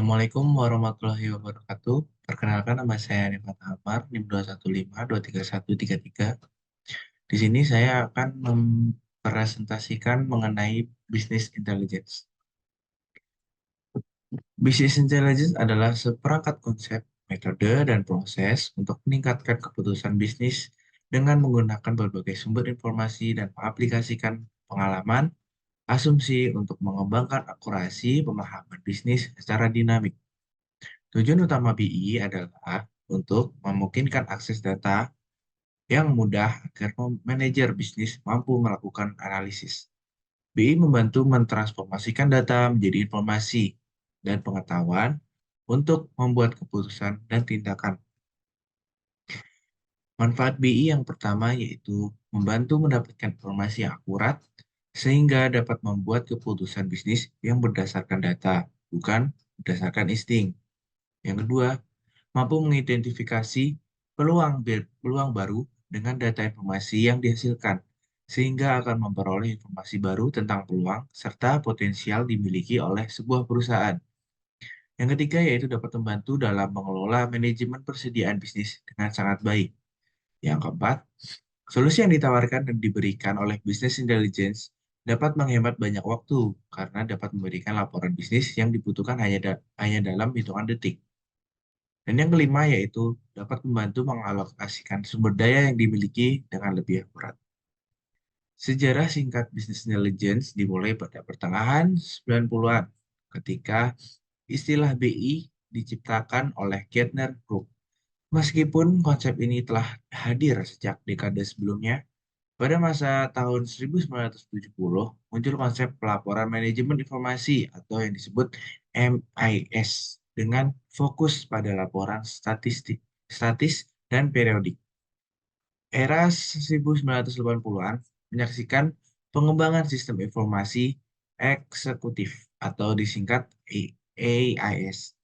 Assalamualaikum warahmatullahi wabarakatuh. Perkenalkan nama saya Rifat Amar, NIM 215 23133. Di sini saya akan mempresentasikan mengenai bisnis intelligence. Bisnis intelligence adalah seperangkat konsep, metode, dan proses untuk meningkatkan keputusan bisnis dengan menggunakan berbagai sumber informasi dan mengaplikasikan pengalaman, asumsi untuk mengembangkan akurasi pemahaman bisnis secara dinamik. Tujuan utama BI adalah untuk memungkinkan akses data yang mudah agar manajer bisnis mampu melakukan analisis. BI membantu mentransformasikan data menjadi informasi dan pengetahuan untuk membuat keputusan dan tindakan. Manfaat BI yang pertama yaitu membantu mendapatkan informasi yang akurat sehingga dapat membuat keputusan bisnis yang berdasarkan data, bukan berdasarkan insting. Yang kedua, mampu mengidentifikasi peluang baru dengan data informasi yang dihasilkan, sehingga akan memperoleh informasi baru tentang peluang serta potensial dimiliki oleh sebuah perusahaan. Yang ketiga yaitu dapat membantu dalam mengelola manajemen persediaan bisnis dengan sangat baik. Yang keempat, solusi yang ditawarkan dan diberikan oleh Business Intelligence dapat menghemat banyak waktu karena dapat memberikan laporan bisnis yang dibutuhkan hanya dalam hitungan detik. Dan yang kelima yaitu dapat membantu mengalokasikan sumber daya yang dimiliki dengan lebih akurat. Sejarah singkat Business Intelligence dimulai pada pertengahan 90-an ketika istilah BI diciptakan oleh Gartner Group. Meskipun konsep ini telah hadir sejak dekade sebelumnya, pada masa tahun 1970 muncul konsep pelaporan manajemen informasi atau yang disebut MIS dengan fokus pada laporan statis dan periodik. Era 1980-an menyaksikan pengembangan sistem informasi eksekutif atau disingkat AIS,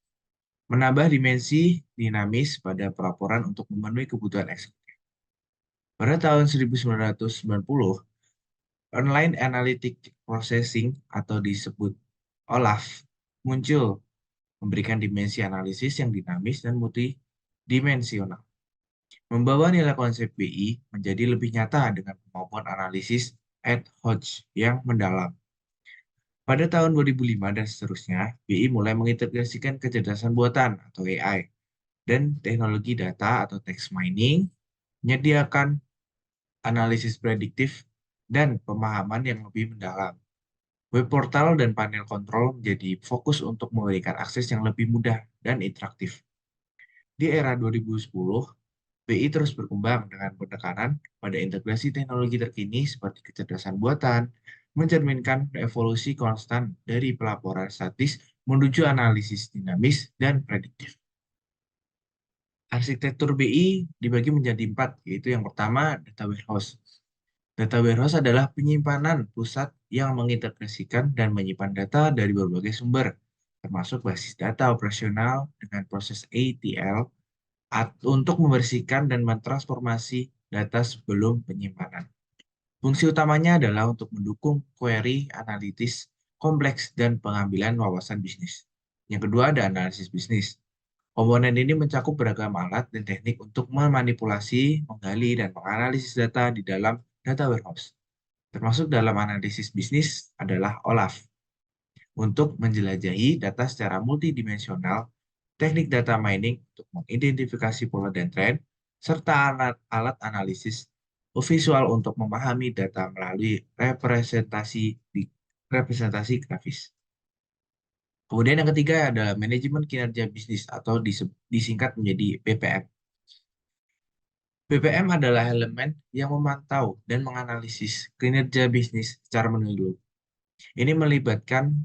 menambah dimensi dinamis pada pelaporan untuk memenuhi kebutuhan eksekutif. Pada tahun 1990, Online Analytic Processing atau disebut OLAF muncul, memberikan dimensi analisis yang dinamis dan multidimensional, membawa nilai konsep BI menjadi lebih nyata dengan kemampuan analisis ad hoc yang mendalam. Pada tahun 2005 dan seterusnya, BI mulai mengintegrasikan kecerdasan buatan atau AI dan teknologi data atau text mining, menyediakan analisis prediktif dan pemahaman yang lebih mendalam. Web portal dan panel kontrol menjadi fokus untuk memberikan akses yang lebih mudah dan interaktif. Di era 2010, BI terus berkembang dengan penekanan pada integrasi teknologi terkini seperti kecerdasan buatan, mencerminkan evolusi konstan dari pelaporan statis menuju analisis dinamis dan prediktif. Arsitektur BI dibagi menjadi 4, yaitu yang pertama, data warehouse. Data warehouse adalah penyimpanan pusat yang mengintegrasikan dan menyimpan data dari berbagai sumber, termasuk basis data operasional dengan proses ATL untuk membersihkan dan mentransformasi data sebelum penyimpanan. Fungsi utamanya adalah untuk mendukung query analitis kompleks dan pengambilan wawasan bisnis. Yang kedua ada analisis bisnis. Komponen ini mencakup beragam alat dan teknik untuk memanipulasi, menggali, dan menganalisis data di dalam data warehouse. Termasuk dalam analisis bisnis adalah OLAF. Untuk menjelajahi data secara multidimensional, teknik data mining untuk mengidentifikasi pola dan tren, serta alat analisis visual untuk memahami data melalui representasi grafis. Kemudian yang ketiga adalah manajemen kinerja bisnis atau disingkat menjadi BPM. BPM adalah elemen yang memantau dan menganalisis kinerja bisnis secara menyeluruh. Ini melibatkan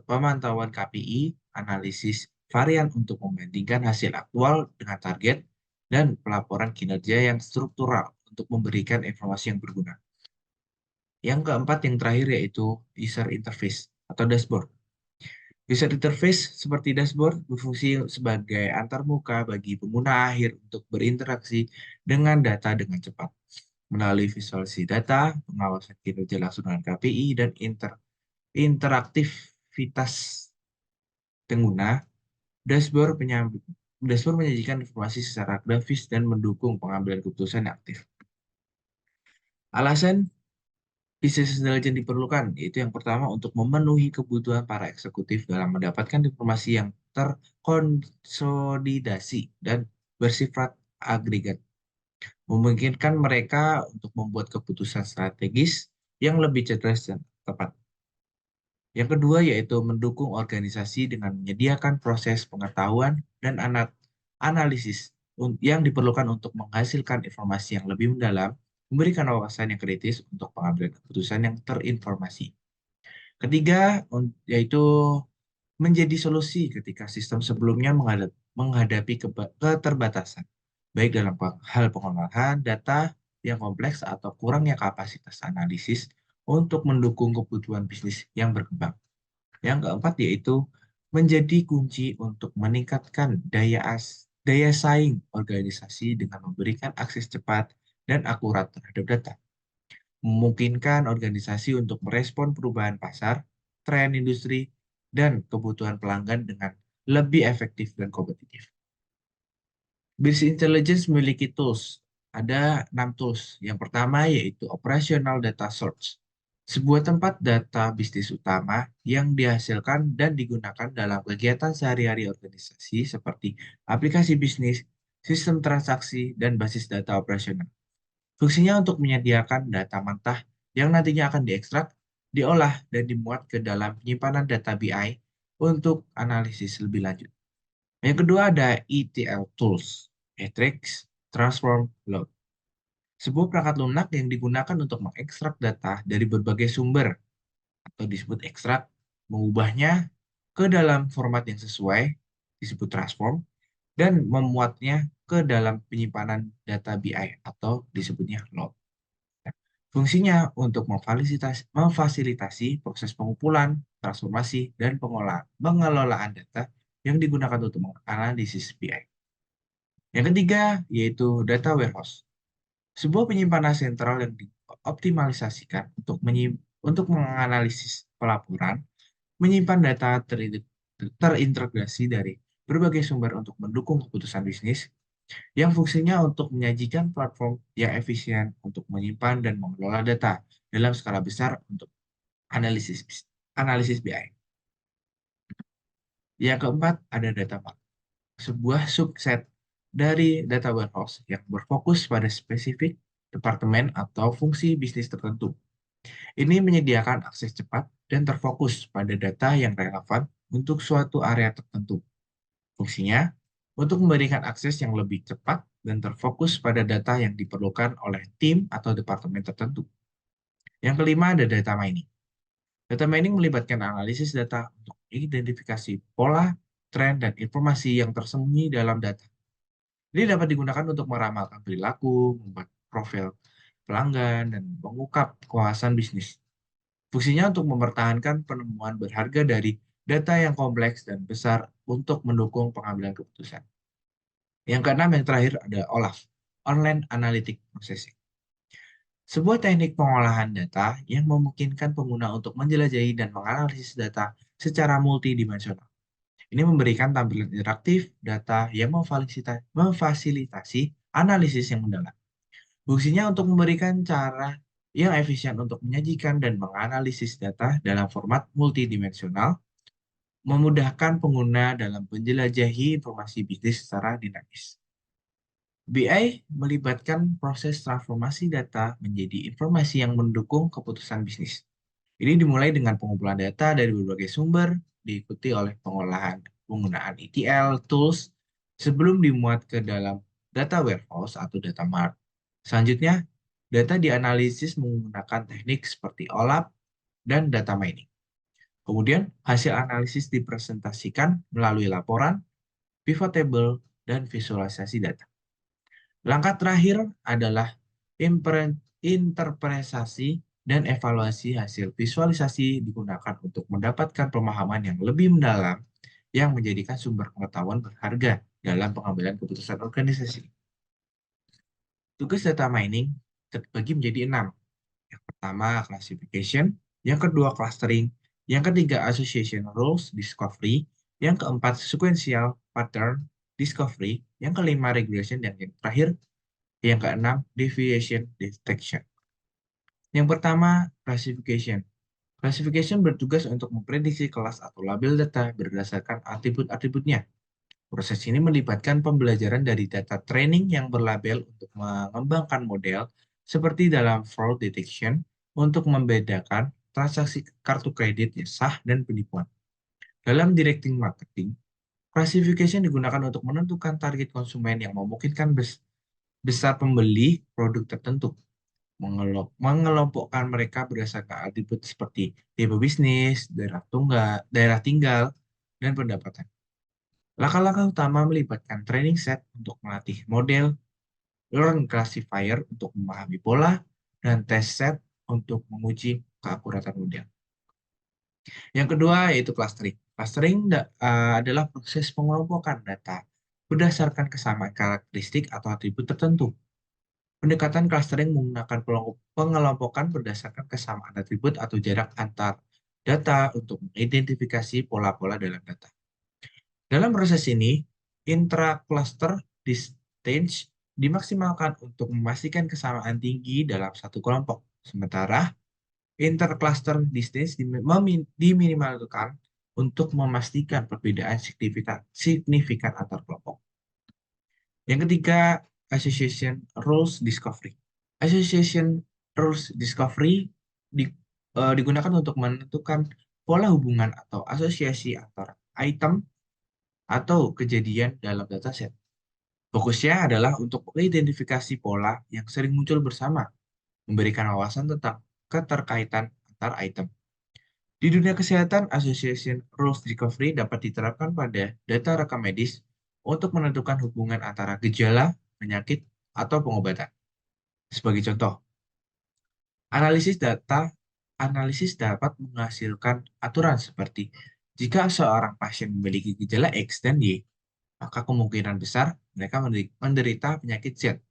pemantauan KPI, analisis varian untuk membandingkan hasil aktual dengan target, dan pelaporan kinerja yang struktural untuk memberikan informasi yang berguna. Yang keempat, yang terakhir yaitu user interface atau dashboard. User interface seperti dashboard berfungsi sebagai antarmuka bagi pengguna akhir untuk berinteraksi dengan data dengan cepat. Melalui visualisasi data, pengawasan kinerja langsung dengan KPI, dan interaktivitas pengguna, Dashboard dashboard menyajikan informasi secara grafis dan mendukung pengambilan keputusan yang aktif. Alasan business intelligence diperlukan, yaitu yang pertama untuk memenuhi kebutuhan para eksekutif dalam mendapatkan informasi yang terkonsolidasi dan bersifat agregat, memungkinkan mereka untuk membuat keputusan strategis yang lebih cerdas dan tepat. Yang kedua yaitu mendukung organisasi dengan menyediakan proses pengetahuan dan analisis yang diperlukan untuk menghasilkan informasi yang lebih mendalam, memberikan wawasan yang kritis untuk pengambilan keputusan yang terinformasi. Ketiga, yaitu menjadi solusi ketika sistem sebelumnya menghadapi keterbatasan, baik dalam hal pengolahan data yang kompleks atau kurangnya kapasitas analisis untuk mendukung kebutuhan bisnis yang berkembang. Yang keempat yaitu menjadi kunci untuk meningkatkan daya saing organisasi dengan memberikan akses cepat dan akurat terhadap data, memungkinkan organisasi untuk merespon perubahan pasar, tren industri, dan kebutuhan pelanggan dengan lebih efektif dan kompetitif. Business Intelligence memiliki tools. Ada 6 tools. Yang pertama yaitu Operational Data Source, sebuah tempat data bisnis utama yang dihasilkan dan digunakan dalam kegiatan sehari-hari organisasi seperti aplikasi bisnis, sistem transaksi, dan basis data operasional. Fungsinya untuk menyediakan data mentah yang nantinya akan diekstrak, diolah, dan dimuat ke dalam penyimpanan data BI untuk analisis lebih lanjut. Yang kedua ada ETL Tools, Matrix, Transform, Load. Sebuah perangkat lunak yang digunakan untuk mengekstrak data dari berbagai sumber atau disebut ekstrak, mengubahnya ke dalam format yang sesuai, disebut transform, dan memuatnya ke dalam penyimpanan data BI atau disebutnya load. Nah, fungsinya untuk memfasilitasi proses pengumpulan, transformasi, dan pengelolaan data yang digunakan untuk menganalisis BI. Yang ketiga yaitu data warehouse, sebuah penyimpanan sentral yang dioptimalisasikan untuk menganalisis pelaporan, menyimpan data terintegrasi dari berbagai sumber untuk mendukung keputusan bisnis, yang fungsinya untuk menyajikan platform yang efisien untuk menyimpan dan mengelola data dalam skala besar untuk analisis BI. Yang keempat ada data mart, sebuah subset dari data warehouse yang berfokus pada spesifik departemen atau fungsi bisnis tertentu. Ini menyediakan akses cepat dan terfokus pada data yang relevan untuk suatu area tertentu. Fungsinya untuk memberikan akses yang lebih cepat dan terfokus pada data yang diperlukan oleh tim atau departemen tertentu. Yang kelima ada data mining. Data mining melibatkan analisis data untuk identifikasi pola, tren, dan informasi yang tersembunyi dalam data. Ini dapat digunakan untuk meramalkan perilaku, membuat profil pelanggan, dan mengungkap keuangan bisnis. Fungsinya untuk mempertahankan penemuan berharga dari data yang kompleks dan besar untuk mendukung pengambilan keputusan. Yang keenam, yang terakhir ada OLAP, Online Analytic Processing. Sebuah teknik pengolahan data yang memungkinkan pengguna untuk menjelajahi dan menganalisis data secara multidimensional. Ini memberikan tampilan interaktif data yang memfasilitasi analisis yang mendalam. Fungsinya untuk memberikan cara yang efisien untuk menyajikan dan menganalisis data dalam format multidimensional, memudahkan pengguna dalam menjelajahi informasi bisnis secara dinamis. BI melibatkan proses transformasi data menjadi informasi yang mendukung keputusan bisnis. Ini dimulai dengan pengumpulan data dari berbagai sumber, diikuti oleh pengolahan penggunaan ETL tools sebelum dimuat ke dalam data warehouse atau data mart. Selanjutnya, data dianalisis menggunakan teknik seperti OLAP dan data mining. Kemudian, hasil analisis dipresentasikan melalui laporan, pivot table, dan visualisasi data. Langkah terakhir adalah interpretasi dan evaluasi hasil visualisasi digunakan untuk mendapatkan pemahaman yang lebih mendalam yang menjadikan sumber pengetahuan berharga dalam pengambilan keputusan organisasi. Tugas data mining terbagi menjadi 6. Yang pertama, classification. Yang kedua, clustering. Yang ketiga, association rules discovery. Yang keempat, sequential pattern discovery. Yang kelima, regression. Dan yang terakhir, yang keenam, deviation detection. Yang pertama, classification. Classification bertugas untuk memprediksi kelas atau label data berdasarkan atribut-atributnya. Proses ini melibatkan pembelajaran dari data training yang berlabel untuk mengembangkan model seperti dalam fraud detection untuk membedakan transaksi kartu kredit yang sah dan penipuan. Dalam directing marketing, classification digunakan untuk menentukan target konsumen yang memungkinkan besar pembeli produk tertentu, mengelompokkan mereka berdasarkan atribut seperti tipe bisnis, daerah tinggal, dan pendapatan. Langkah-langkah utama melibatkan training set untuk melatih model, learn classifier untuk memahami pola, dan test set untuk menguji keakuratan model. Yang kedua yaitu clustering. Clustering adalah proses pengelompokan data berdasarkan kesamaan karakteristik atau atribut tertentu. Pendekatan clustering menggunakan pengelompokan berdasarkan kesamaan atribut atau jarak antar data untuk mengidentifikasi pola-pola dalam data. Dalam proses ini, intra-cluster distance dimaksimalkan untuk memastikan kesamaan tinggi dalam satu kelompok, sementara inter-cluster distance diminimalkan untuk memastikan perbedaan signifikan antar kelompok. Yang ketiga, association rules discovery. Association rules discovery digunakan untuk menentukan pola hubungan atau asosiasi antara item atau kejadian dalam dataset. Fokusnya adalah untuk mengidentifikasi pola yang sering muncul bersama, memberikan wawasan tentang keterkaitan antar item. Di dunia kesehatan, Association Rules Discovery dapat diterapkan pada data rekam medis untuk menentukan hubungan antara gejala, penyakit, atau pengobatan. Sebagai contoh, analisis dapat menghasilkan aturan seperti jika seorang pasien memiliki gejala X dan Y, maka kemungkinan besar mereka menderita penyakit Z.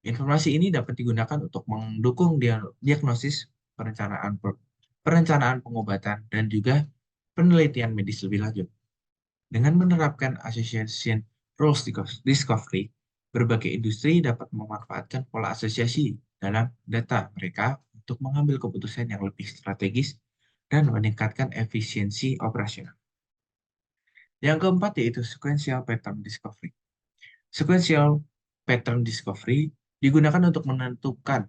Informasi ini dapat digunakan untuk mendukung diagnosis, perencanaan pengobatan, dan juga penelitian medis lebih lanjut. Dengan menerapkan Association Rules Discovery, berbagai industri dapat memanfaatkan pola asosiasi dalam data mereka untuk mengambil keputusan yang lebih strategis dan meningkatkan efisiensi operasional. Yang keempat yaitu Sequential Pattern Discovery. Sequential Pattern Discovery digunakan untuk menentukan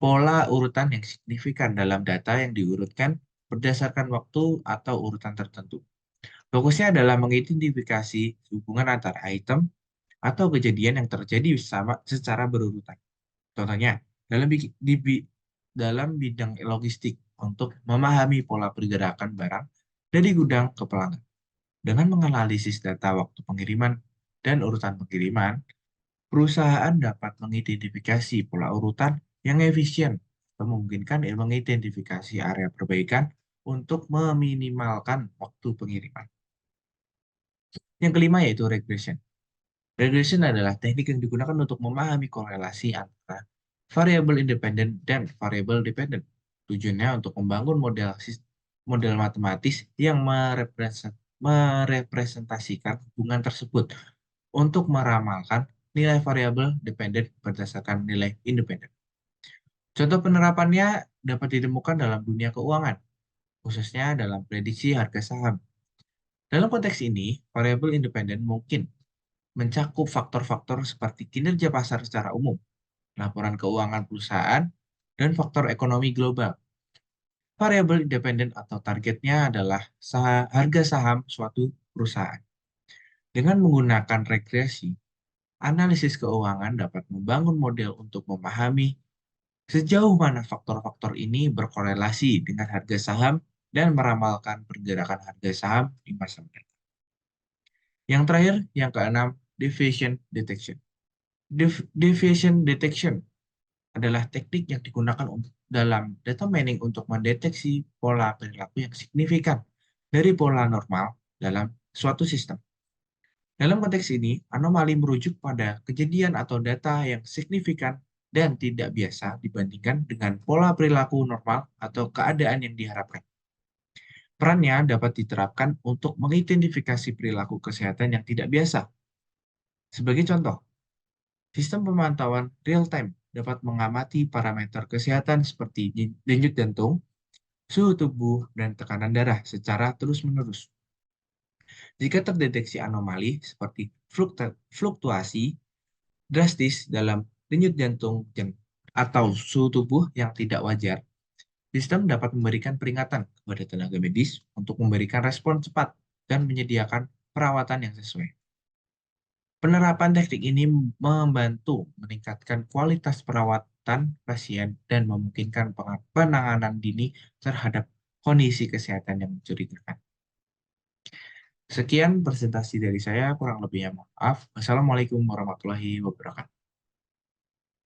pola urutan yang signifikan dalam data yang diurutkan berdasarkan waktu atau urutan tertentu. Fokusnya adalah mengidentifikasi hubungan antara item atau kejadian yang terjadi secara berurutan. Contohnya, dalam bidang logistik untuk memahami pola pergerakan barang dari gudang ke pelanggan. Dengan menganalisis data waktu pengiriman dan urutan pengiriman, perusahaan dapat mengidentifikasi pola urutan yang efisien atau memungkinkan mengidentifikasi area perbaikan untuk meminimalkan waktu pengiriman. Yang kelima yaitu regression. Regression adalah teknik yang digunakan untuk memahami korelasi antara variabel independen dan variabel dependen. Tujuannya untuk membangun model matematis yang merepresentasikan hubungan tersebut untuk meramalkan nilai variabel dependen berdasarkan nilai independen. Contoh penerapannya dapat ditemukan dalam dunia keuangan, khususnya dalam prediksi harga saham. Dalam konteks ini, variabel independen mungkin mencakup faktor-faktor seperti kinerja pasar secara umum, laporan keuangan perusahaan, dan faktor ekonomi global. Variabel independen atau targetnya adalah harga saham suatu perusahaan. Dengan menggunakan regresi, analisis keuangan dapat membangun model untuk memahami sejauh mana faktor-faktor ini berkorelasi dengan harga saham dan meramalkan pergerakan harga saham di masa mendatang. Yang terakhir, yang keenam, deviation detection. Deviation detection adalah teknik yang digunakan dalam data mining untuk mendeteksi pola perilaku yang signifikan dari pola normal dalam suatu sistem. Dalam konteks ini, anomali merujuk pada kejadian atau data yang signifikan dan tidak biasa dibandingkan dengan pola perilaku normal atau keadaan yang diharapkan. Perannya dapat diterapkan untuk mengidentifikasi perilaku kesehatan yang tidak biasa. Sebagai contoh, sistem pemantauan real-time dapat mengamati parameter kesehatan seperti denyut jantung, suhu tubuh, dan tekanan darah secara terus-menerus. Jika terdeteksi anomali seperti fluktuasi drastis dalam denyut jantung atau suhu tubuh yang tidak wajar, sistem dapat memberikan peringatan kepada tenaga medis untuk memberikan respon cepat dan menyediakan perawatan yang sesuai. Penerapan teknik ini membantu meningkatkan kualitas perawatan pasien dan memungkinkan penanganan dini terhadap kondisi kesehatan yang mencurigakan. Sekian presentasi dari saya, kurang lebihnya maaf. Wassalamualaikum warahmatullahi wabarakatuh.